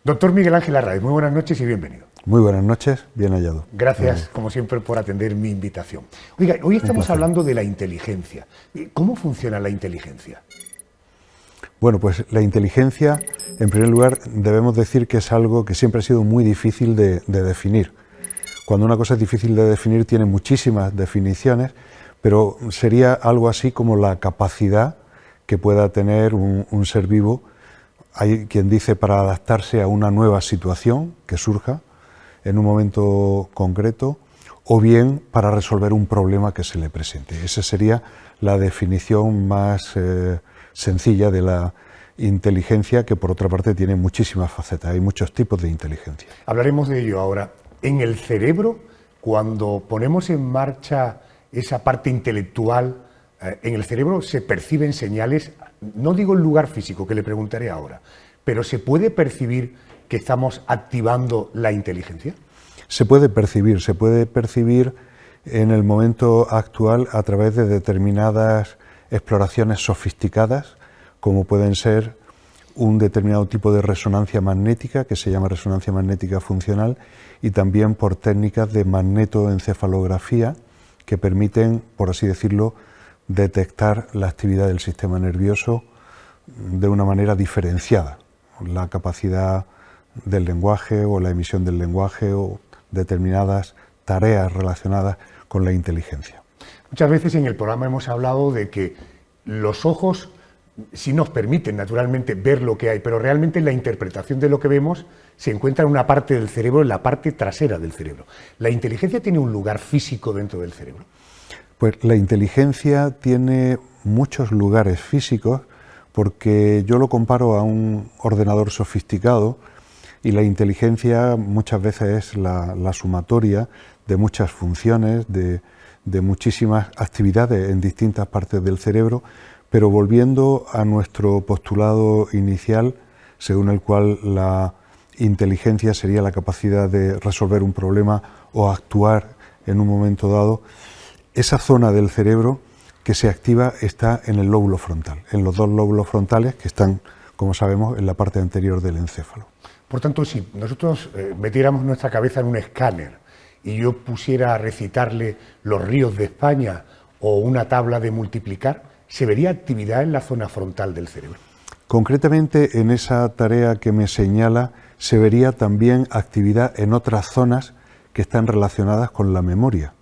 Doctor Miguel Ángel Arraez, muy buenas noches y bienvenido. Muy buenas noches, bien hallado. Gracias, como siempre, por atender mi invitación. Oiga, hoy estamos hablando de la inteligencia. ¿Cómo funciona la inteligencia? Bueno, pues la inteligencia, en primer lugar, debemos decir que es algo que siempre ha sido muy difícil de definir. Cuando una cosa es difícil de definir, tiene muchísimas definiciones, pero sería algo así como la capacidad que pueda tener un ser vivo. Hay quien dice para adaptarse a una nueva situación que surja en un momento concreto, o bien para resolver un problema que se le presente. Esa sería la definición más sencilla de la inteligencia, que por otra parte tiene muchísimas facetas, hay muchos tipos de inteligencia. Hablaremos de ello ahora. En el cerebro, cuando ponemos en marcha esa parte intelectual, en el cerebro se perciben señales, no digo el lugar físico, que le preguntaré ahora, pero ¿se puede percibir que estamos activando la inteligencia? Se puede percibir en el momento actual a través de determinadas exploraciones sofisticadas, como pueden ser un determinado tipo de resonancia magnética, que se llama resonancia magnética funcional, y también por técnicas de magnetoencefalografía, que permiten, por así decirlo, detectar la actividad del sistema nervioso de una manera diferenciada, la capacidad del lenguaje o la emisión del lenguaje o determinadas tareas relacionadas con la inteligencia. Muchas veces en el programa hemos hablado de que los ojos sí nos permiten naturalmente ver lo que hay, pero realmente la interpretación de lo que vemos se encuentra en una parte del cerebro, en la parte trasera del cerebro. ¿La inteligencia tiene un lugar físico dentro del cerebro? Pues la inteligencia tiene muchos lugares físicos, porque yo lo comparo a un ordenador sofisticado y la inteligencia muchas veces es la sumatoria de muchas funciones, de muchísimas actividades en distintas partes del cerebro, pero volviendo a nuestro postulado inicial, según el cual la inteligencia sería la capacidad de resolver un problema o actuar en un momento dado, esa zona del cerebro que se activa está en el lóbulo frontal, en los dos lóbulos frontales que están, como sabemos, en la parte anterior del encéfalo. Por tanto, si nosotros metiéramos nuestra cabeza en un escáner y yo pusiera a recitarle los ríos de España o una tabla de multiplicar, ¿se vería actividad en la zona frontal del cerebro? Concretamente, en esa tarea que me señala, se vería también actividad en otras zonas que están relacionadas con la memoria.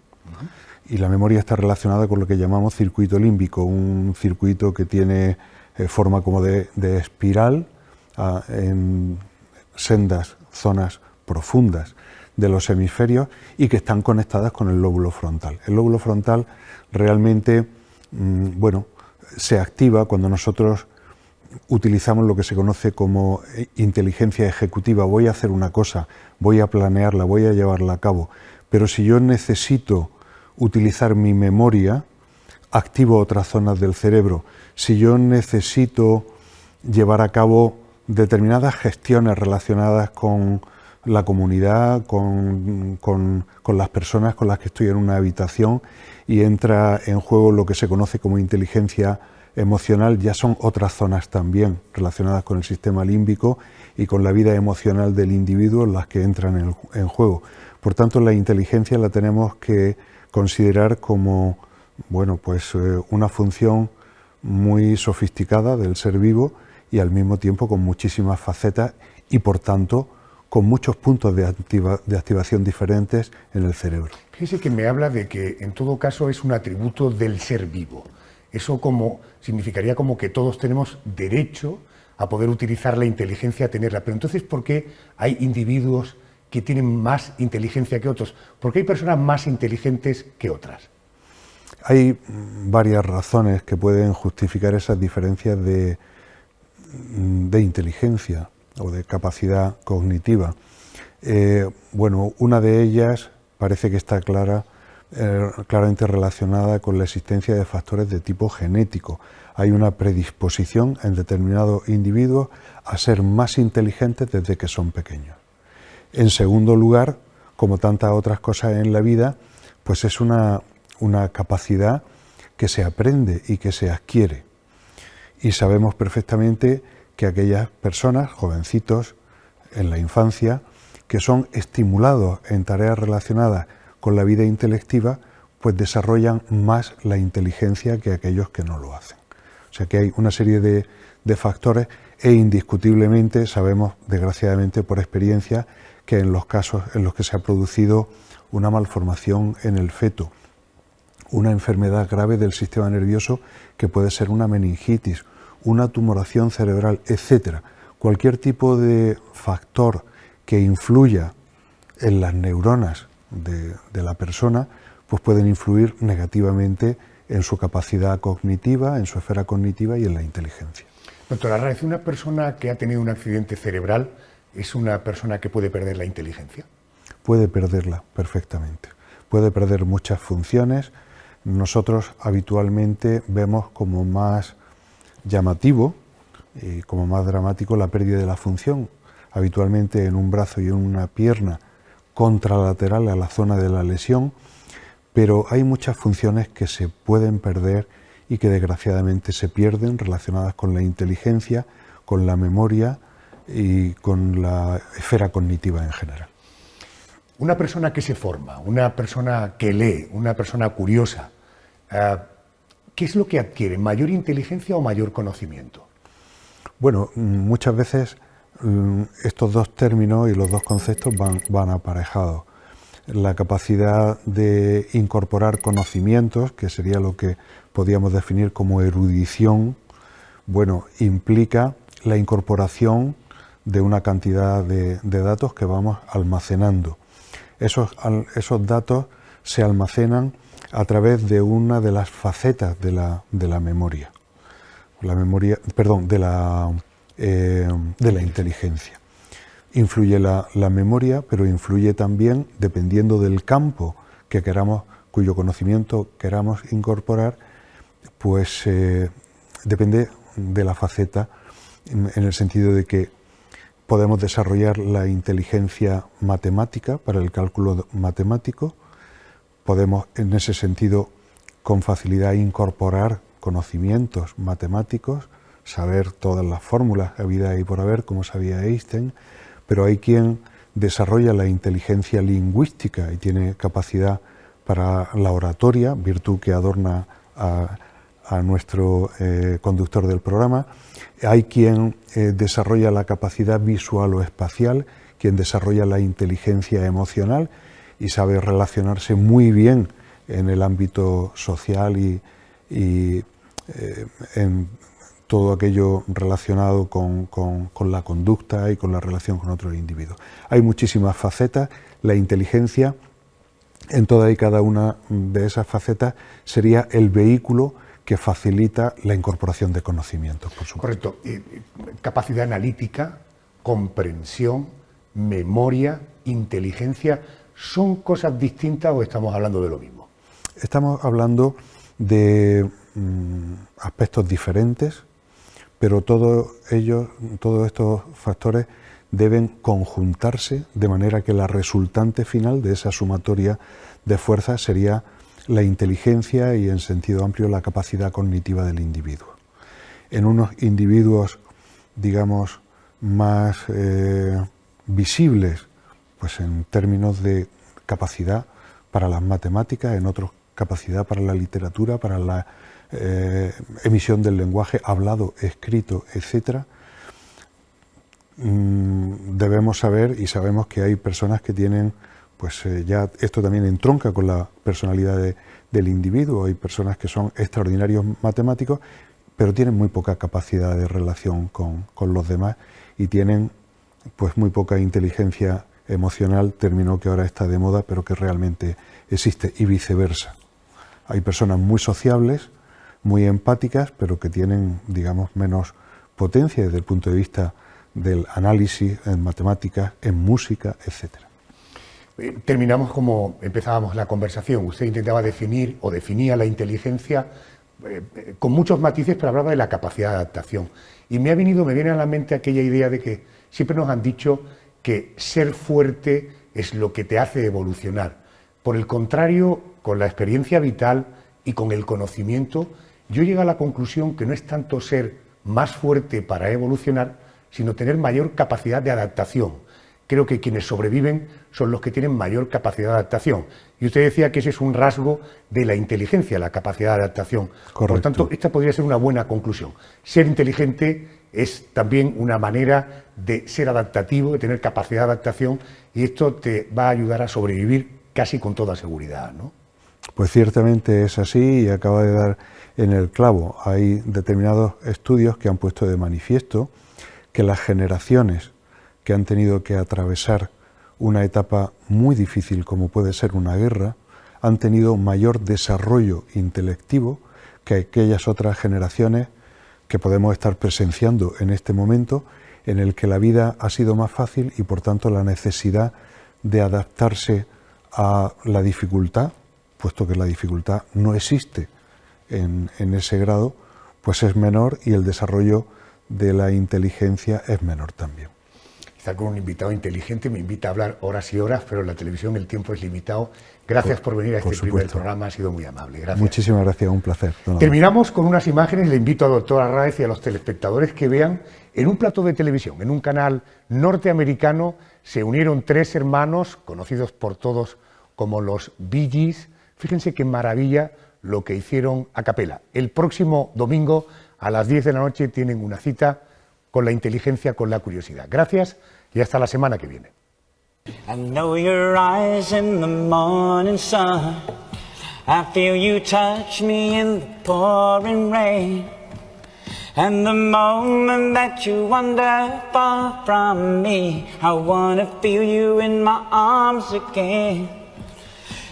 Y la memoria está relacionada con lo que llamamos circuito límbico, un circuito que tiene forma como de espiral en sendas zonas profundas de los hemisferios y que están conectadas con el lóbulo frontal. El lóbulo frontal realmente, se activa cuando nosotros utilizamos lo que se conoce como inteligencia ejecutiva. Voy a hacer una cosa, voy a planearla, voy a llevarla a cabo, pero si yo necesito utilizar mi memoria, activo otras zonas del cerebro. Si yo necesito llevar a cabo determinadas gestiones relacionadas con la comunidad, con las personas con las que estoy en una habitación y entra en juego lo que se conoce como inteligencia emocional, ya son otras zonas también relacionadas con el sistema límbico y con la vida emocional del individuo las que entran en juego. Por tanto, la inteligencia la tenemos que considerar como una función muy sofisticada del ser vivo y al mismo tiempo con muchísimas facetas y por tanto con muchos puntos de activación diferentes en el cerebro. Fíjese que me habla de que en todo caso es un atributo del ser vivo. Eso significaría como que todos tenemos derecho a poder utilizar la inteligencia, a tenerla. Pero entonces, ¿por qué hay individuos que tienen más inteligencia que otros? ¿Por qué hay personas más inteligentes que otras? Hay varias razones que pueden justificar esas diferencias de inteligencia o de capacidad cognitiva. Una de ellas parece que está claramente relacionada con la existencia de factores de tipo genético. Hay una predisposición en determinados individuos a ser más inteligentes desde que son pequeños. En segundo lugar, como tantas otras cosas en la vida, pues es una capacidad que se aprende y que se adquiere. Y sabemos perfectamente que aquellas personas, jovencitos en la infancia, que son estimulados en tareas relacionadas con la vida intelectiva, pues desarrollan más la inteligencia que aquellos que no lo hacen. O sea que hay una serie de factores e indiscutiblemente sabemos, desgraciadamente por experiencia, que en los casos en los que se ha producido una malformación en el feto, una enfermedad grave del sistema nervioso que puede ser una meningitis, una tumoración cerebral, etcétera, cualquier tipo de factor que influya en las neuronas de la persona, pues pueden influir negativamente en su capacidad cognitiva, en su esfera cognitiva y en la inteligencia. Doctor Arraiz, ¿una persona que ha tenido un accidente cerebral es una persona que puede perder la inteligencia? Puede perderla perfectamente. Puede perder muchas funciones. Nosotros habitualmente vemos como más llamativo y como más dramático la pérdida de la función, habitualmente en un brazo y en una pierna contralateral a la zona de la lesión, pero hay muchas funciones que se pueden perder y que desgraciadamente se pierden relacionadas con la inteligencia, con la memoria y con la esfera cognitiva en general. Una persona que se forma, una persona que lee, una persona curiosa, ¿qué es lo que adquiere? ¿Mayor inteligencia o mayor conocimiento? Bueno, muchas veces estos dos términos y los dos conceptos van aparejados. La capacidad de incorporar conocimientos, que sería lo que podríamos definir como erudición, bueno, implica la incorporación de una cantidad de datos que vamos almacenando. Esos datos se almacenan a través de una de las facetas de la memoria. De la inteligencia. Influye la memoria, pero influye también, dependiendo del campo que queramos, cuyo conocimiento queramos incorporar, pues depende de la faceta, en el sentido de que podemos desarrollar la inteligencia matemática para el cálculo matemático, podemos en ese sentido con facilidad incorporar conocimientos matemáticos, saber todas las fórmulas habidas y por haber, como sabía Einstein, pero hay quien desarrolla la inteligencia lingüística y tiene capacidad para la oratoria, virtud que adorna a nuestro conductor del programa. Hay quien desarrolla la capacidad visual o espacial, quien desarrolla la inteligencia emocional y sabe relacionarse muy bien en el ámbito social y en todo aquello relacionado con la conducta y con la relación con otros individuos. Hay muchísimas facetas. La inteligencia, en toda y cada una de esas facetas, sería el vehículo que facilita la incorporación de conocimientos, por supuesto. Correcto. Capacidad analítica, comprensión, memoria, inteligencia, ¿son cosas distintas o estamos hablando de lo mismo? Estamos hablando de aspectos diferentes, pero todos estos factores deben conjuntarse de manera que la resultante final de esa sumatoria de fuerzas sería la inteligencia y, en sentido amplio, la capacidad cognitiva del individuo. En unos individuos, digamos, más visibles, pues en términos de capacidad para las matemáticas, en otros capacidad para la literatura, para la emisión del lenguaje hablado, escrito, etc. Debemos saber y sabemos que hay personas que tienen, pues ya esto también entronca con la personalidad del individuo. Hay personas que son extraordinarios matemáticos, pero tienen muy poca capacidad de relación con los demás y tienen pues muy poca inteligencia emocional, término que ahora está de moda, pero que realmente existe, y viceversa. Hay personas muy sociables, muy empáticas, pero que tienen, digamos, menos potencia desde el punto de vista del análisis en matemáticas, en música, etc. Terminamos como empezábamos la conversación. Usted intentaba definir o definía la inteligencia con muchos matices, pero hablaba de la capacidad de adaptación. Y me viene a la mente aquella idea de que siempre nos han dicho que ser fuerte es lo que te hace evolucionar. Por el contrario, con la experiencia vital y con el conocimiento, yo llego a la conclusión que no es tanto ser más fuerte para evolucionar, sino tener mayor capacidad de adaptación. Creo que quienes sobreviven son los que tienen mayor capacidad de adaptación. Y usted decía que ese es un rasgo de la inteligencia, la capacidad de adaptación. Correcto. Por tanto, esta podría ser una buena conclusión. Ser inteligente es también una manera de ser adaptativo, de tener capacidad de adaptación, y esto te va a ayudar a sobrevivir casi con toda seguridad, ¿no? Pues ciertamente es así y acaba de dar en el clavo. Hay determinados estudios que han puesto de manifiesto que las generaciones que han tenido que atravesar una etapa muy difícil como puede ser una guerra, han tenido mayor desarrollo intelectivo que aquellas otras generaciones que podemos estar presenciando en este momento, en el que la vida ha sido más fácil y por tanto la necesidad de adaptarse a la dificultad, puesto que la dificultad no existe en ese grado, pues es menor y el desarrollo de la inteligencia es menor también. Estar con un invitado inteligente me invita a hablar horas y horas, pero en la televisión el tiempo es limitado. Gracias por venir a este primer programa, ha sido muy amable. Gracias. Muchísimas gracias, un placer. Terminamos con unas imágenes, le invito al doctor Arráez y a los telespectadores que vean en un plató de televisión, en un canal norteamericano, se unieron tres hermanos, conocidos por todos como los Bee Gees. Fíjense qué maravilla lo que hicieron a capela. El próximo domingo a las 10 de la noche tienen una cita con la inteligencia, con la curiosidad. Gracias y hasta la semana que viene. I know your eyes in the morning sun. I feel you touch me in the pouring rain. And the moment that you wander far from me, I wanna feel you in my arms again.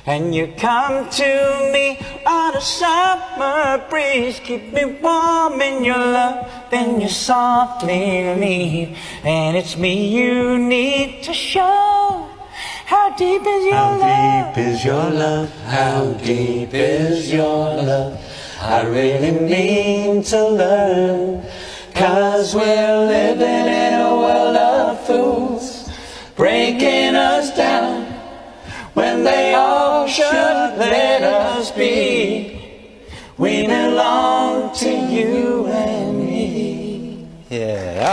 And you come to me on a summer breeze, keep me warm in your love, then you softly leave. And it's me you need to show. How deep is your love? How deep is your love? How deep is your love? I really mean to learn, 'cause we're living in a world of fools, breaking us down when they all should let us be. We belong to you and me. Yeah.